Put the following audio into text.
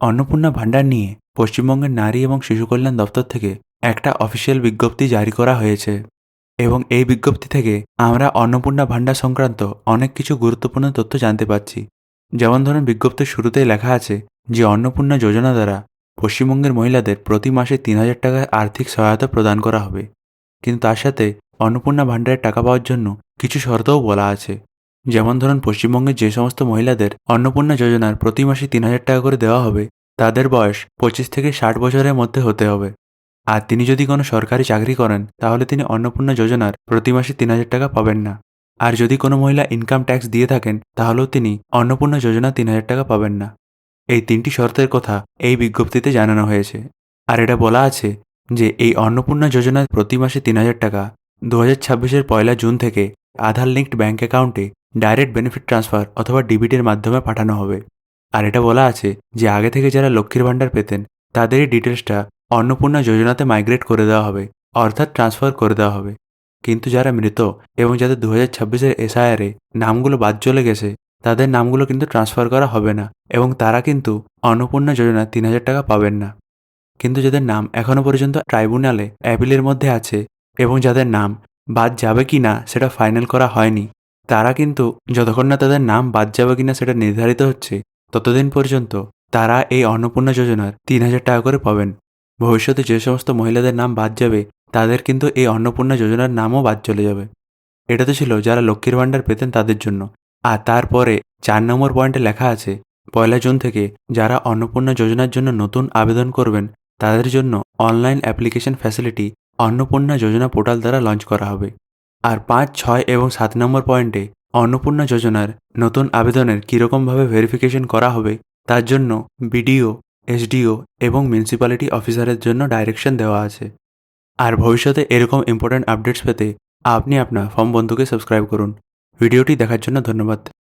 অন্নপূর্ণা ভাণ্ডার নিয়ে পশ্চিমবঙ্গের নারী এবং শিশু কল্যাণ দপ্তর থেকে একটা অফিসিয়াল বিজ্ঞপ্তি জারি করা হয়েছে এবং এই বিজ্ঞপ্তি থেকে আমরা অন্নপূর্ণা ভাণ্ডার সংক্রান্ত অনেক কিছু গুরুত্বপূর্ণ তথ্য জানতে পারছি। যেমন ধরুন, বিজ্ঞপ্তির শুরুতেই লেখা আছে যে অন্নপূর্ণা যোজনা দ্বারা পশ্চিমবঙ্গের মহিলাদের প্রতি মাসে ৩,০০০ টাকার আর্থিক সহায়তা প্রদান করা হবে। কিন্তু তার সাথে অন্নপূর্ণা ভাণ্ডারের টাকা পাওয়ার জন্য কিছু শর্তও বলা আছে। যেমন ধরুন, পশ্চিমবঙ্গের যে সমস্ত মহিলাদের অন্নপূর্ণা যোজনার প্রতি মাসে ৩,০০০ টাকা করে দেওয়া হবে তাদের বয়স 25 থেকে 60 বছরের মধ্যে হতে হবে। আর তিনি যদি কোনো সরকারি চাকরি করেন তাহলে তিনি অন্নপূর্ণা যোজনার প্রতি মাসে ৩,০০০ টাকা পাবেন না। আর যদি কোনো মহিলা ইনকাম ট্যাক্স দিয়ে থাকেন তাহলেও তিনি অন্নপূর্ণা যোজনা ৩,০০০ টাকা পাবেন না। এই ৩টি শর্তের কথা এই বিজ্ঞপ্তিতে জানানো হয়েছে। আর এটা বলা আছে যে এই অন্নপূর্ণা যোজনার প্রতি মাসে ৩,০০০ টাকা 2026-এর 1 জুন থেকে আধার লিঙ্কড ব্যাঙ্ক অ্যাকাউন্টে ডাইরেক্ট বেনিফিট ট্রান্সফার অথবা ডিবিটির মাধ্যমে পাঠানো হবে। আর এটা বলা আছে যে আগে থেকে যারা লক্ষ্মীর ভাণ্ডার পেতেন তাদেরই ডিটেলসটা অন্নপূর্ণা যোজনাতে মাইগ্রেট করে দেওয়া হবে, অর্থাৎ ট্রান্সফার করে দেওয়া হবে। কিন্তু যারা মৃত এবং যাদের 2026-এর এসআইআরে নামগুলো বাদ চলে গেছে তাদের নামগুলো কিন্তু ট্রান্সফার করা হবে না এবং তারা কিন্তু অন্নপূর্ণা যোজনা ৩,০০০ টাকা পাবেন না। কিন্তু যাদের নাম এখনও পর্যন্ত ট্রাইব্যুনালে অ্যাপিলের মধ্যে আছে এবং যাদের নাম বাদ যাবে কি না সেটা ফাইনাল করা হয়নি, তারা কিন্তু যতক্ষণ না তাদের নাম বাদ যাবে কি না সেটা নির্ধারিত হচ্ছে ততদিন পর্যন্ত তারা এই অন্নপূর্ণা যোজনার ৩,০০০ টাকা করে পাবেন। ভবিষ্যতে যে সমস্ত মহিলাদের নাম বাদ যাবে তাদের কিন্তু এই অন্নপূর্ণা যোজনার নামও বাদ চলে যাবে। এটা তো ছিল যারা লক্ষ্মীর ভাণ্ডার পেতেন তাদের জন্য। আর তারপরে 4 নম্বর পয়েন্টে লেখা আছে 1 জুন থেকে যারা অন্নপূর্ণা যোজনার জন্য নতুন আবেদন করবেন তাদের জন্য অনলাইন অ্যাপ্লিকেশন ফ্যাসিলিটি অন্নপূর্ণা যোজনা পোর্টাল দ্বারা লঞ্চ করা হবে। আর 5, 6 এবং 7 নম্বর পয়েন্টে অন্নপূর্ণা যোজনার নতুন আবেদনের কীরকমভাবে ভেরিফিকেশন করা হবে তার জন্য বিডিও, এসডিও এবং মিউনিসিপ্যালিটি অফিসারের জন্য ডাইরেকশন দেওয়া আছে। আর ভবিষ্যতে এরকম ইম্পর্ট্যান্ট আপডেটস পেতে আপনি আপনার ফর্ম বন্ধুকে সাবস্ক্রাইব করুন। ভিডিওটি দেখার জন্য ধন্যবাদ।